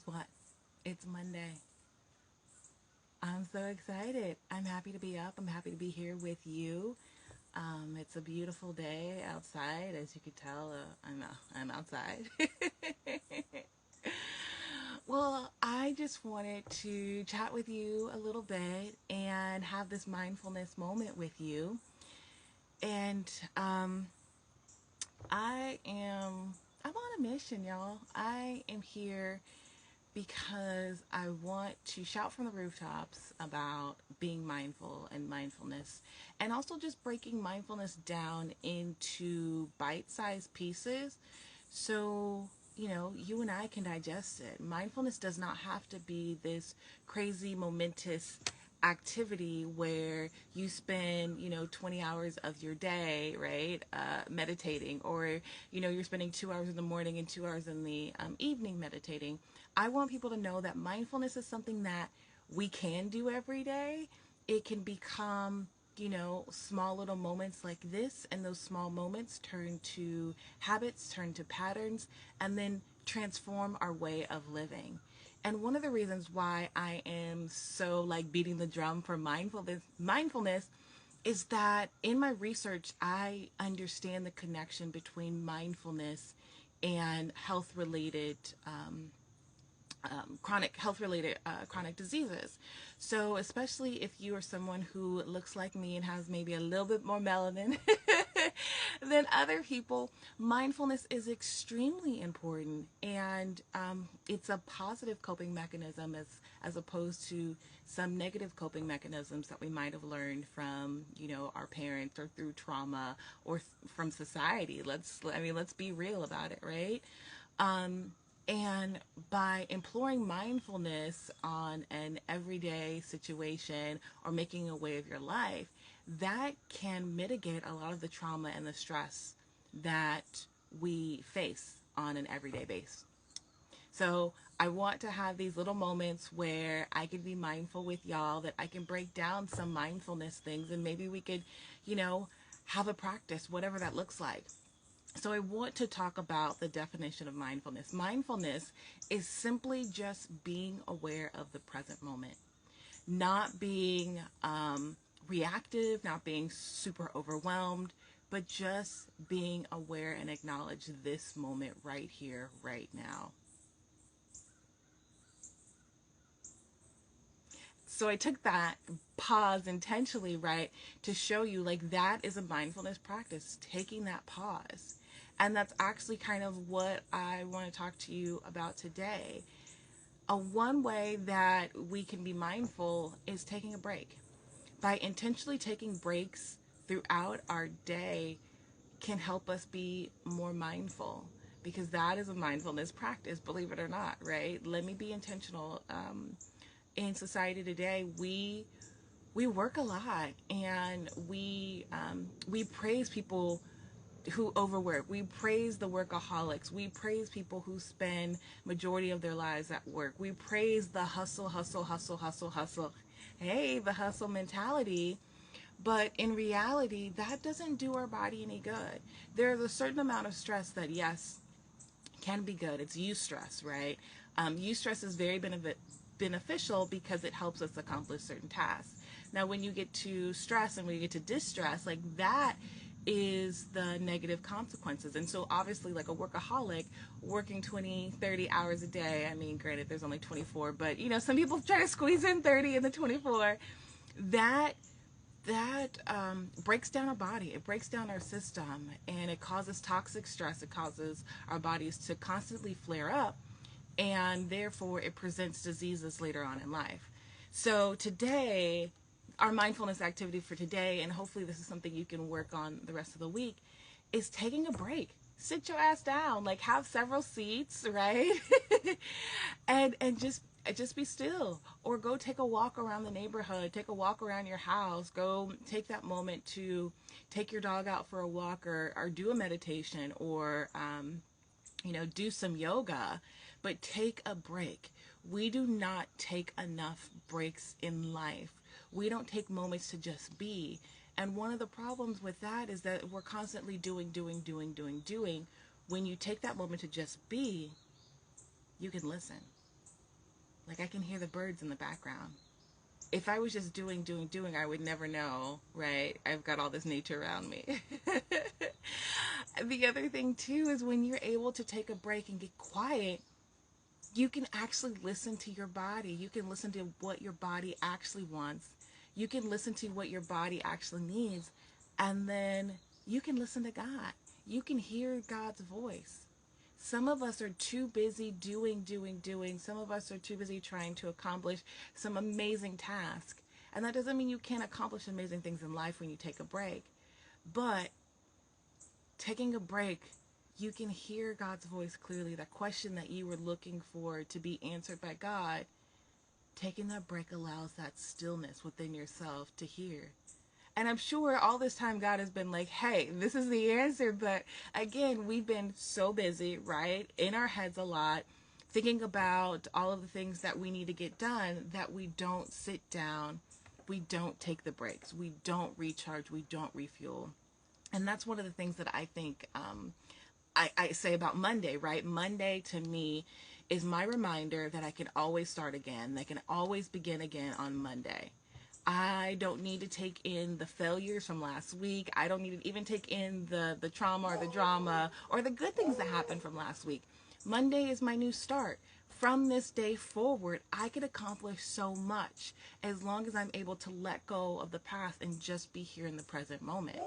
guess what? It's Monday. I'm so excited. I'm happy to be up. I'm happy to be here with you. It's a beautiful day outside, as you could tell. I'm outside. Well, I just wanted to chat with you a little bit and have this mindfulness moment with you. And I am I'm on a mission, y'all. I am here because I want to shout from the rooftops about being mindful and mindfulness, and also just breaking mindfulness down into bite sized pieces so you and I can digest it. Mindfulness does not have to be this crazy, momentous activity where you spend 20 hours of your day, right, meditating, or you're spending 2 hours in the morning and 2 hours in the evening meditating. I want people to know that mindfulness is something that we can do every day. It can become small little moments like this, and those small moments turn to habits, turn to patterns, and then transform our way of living. And one of the reasons why I am so like beating the drum for mindfulness is that in my research, I understand the connection between mindfulness and health related chronic health related chronic diseases. So especially if you are someone who looks like me and has maybe a little bit more melanin than other people, mindfulness is extremely important, and it's a positive coping mechanism as opposed to some negative coping mechanisms that we might have learned from our parents, or through trauma, or from society. Let's be real about it, right? And by employing mindfulness on an everyday situation or making a way of your life, that can mitigate a lot of the trauma and the stress that we face on an everyday basis. So I want to have these little moments where I can be mindful with y'all, that I can break down some mindfulness things, and maybe we could, you know, have a practice, whatever that looks like. So I want to talk about the definition of mindfulness. Mindfulness is simply just being aware of the present moment, not being reactive, not being super overwhelmed, but just being aware and acknowledge this moment right here, right now. So I took that pause intentionally, right, to show you like that is a mindfulness practice, taking that pause. And that's actually kind of what I want to talk to you about today. One way that we can be mindful is taking a break. By intentionally taking breaks throughout our day can help us be more mindful, because that is a mindfulness practice, believe it or not, right? Let me be intentional. In society today, we work a lot, and we praise people who overwork. We praise the workaholics. We praise people who spend majority of their lives at work. We praise the hustle, hustle, hustle, hustle, hustle. Hey, the hustle mentality. But in reality, that doesn't do our body any good. There's a certain amount of stress that, yes, can be good. It's eustress, right? Eustress is very beneficial because it helps us accomplish certain tasks. Now, when you get to stress and when you get to distress, like that is the negative consequences. And so obviously, like a workaholic working 20, 30 hours a day, I mean, granted, there's only 24, but some people try to squeeze in 30 in the 24. That breaks down our body. It breaks down our system, and it causes toxic stress. It causes our bodies to constantly flare up, and therefore it presents diseases later on in life. So today, our mindfulness activity for today, and hopefully this is something you can work on the rest of the week, is taking a break. Sit your ass down, like have several seats, right? and just be still, or go take a walk around the neighborhood, take a walk around your house, go take that moment to take your dog out for a walk, or do a meditation, or do some yoga, but take a break. We do not take enough breaks in life. We don't take moments to just be. And one of the problems with that is that we're constantly doing, doing, doing, doing, doing. When you take that moment to just be, you can listen. Like I can hear the birds in the background. If I was just doing, I would never know, right? I've got all this nature around me. The other thing too is when you're able to take a break and get quiet, you can actually listen to your body. You can listen to what your body actually wants. You can listen to what your body actually needs. And then you can listen to God. You can hear God's voice. Some of us are too busy doing. Some of us are too busy trying to accomplish some amazing task. And that doesn't mean you can't accomplish amazing things in life when you take a break. But taking a break, you can hear God's voice clearly. That question that you were looking for to be answered by God, taking that break allows that stillness within yourself to hear. And I'm sure all this time God has been like, hey, this is the answer. But again, we've been so busy, right? In our heads a lot, thinking about all of the things that we need to get done, that we don't sit down, we don't take the breaks, we don't recharge, we don't refuel. And that's one of the things that I think I say about Monday, right? Monday to me is my reminder that I can always start again, that I can always begin again on Monday. I don't need to take in the failures from last week. I don't need to even take in the trauma or the drama or the good things that happened from last week. Monday is my new start. From this day forward, I can accomplish so much as long as I'm able to let go of the past and just be here in the present moment.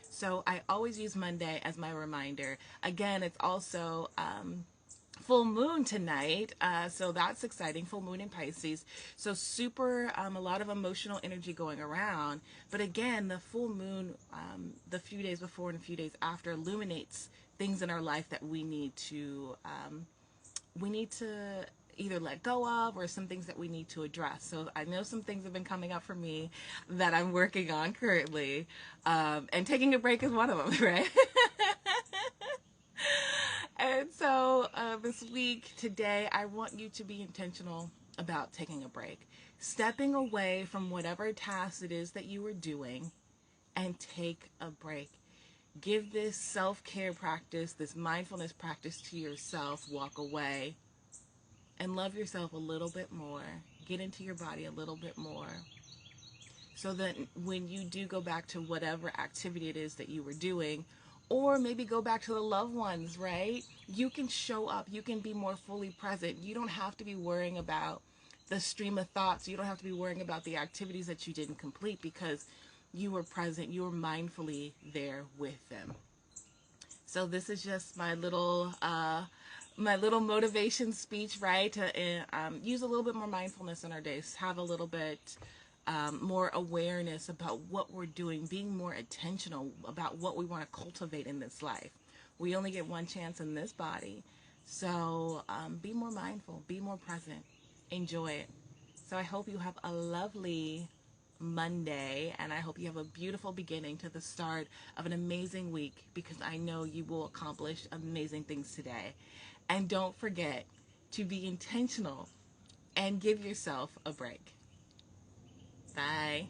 So I always use Monday as my reminder. Again, it's also full moon tonight, so that's exciting. Full moon in Pisces, so super a lot of emotional energy going around. But again, the full moon, the few days before and a few days after, illuminates things in our life that we need to either let go of, or some things that we need to address. So I know some things have been coming up for me that I'm working on currently, and taking a break is one of them, right? And so this week, today, I want you to be intentional about taking a break, stepping away from whatever task it is that you are doing, and take a break. Give this self-care practice, this mindfulness practice to yourself. Walk away and love yourself a little bit more. Get into your body a little bit more, so that when you do go back to whatever activity it is that you were doing, or maybe go back to the loved ones, right? You can show up. You can be more fully present. You don't have to be worrying about the stream of thoughts. You don't have to be worrying about the activities that you didn't complete, because you were present. You were mindfully there with them. So this is just my little motivation speech, right? To use a little bit more mindfulness in our days. Have a little bit more awareness about what we're doing, being more intentional about what we want to cultivate in this life. We only get one chance in this body, so be more mindful, be more present, enjoy it. So I hope you have a lovely Monday, and I hope you have a beautiful beginning to the start of an amazing week, because I know you will accomplish amazing things today. And don't forget to be intentional and give yourself a break. Bye.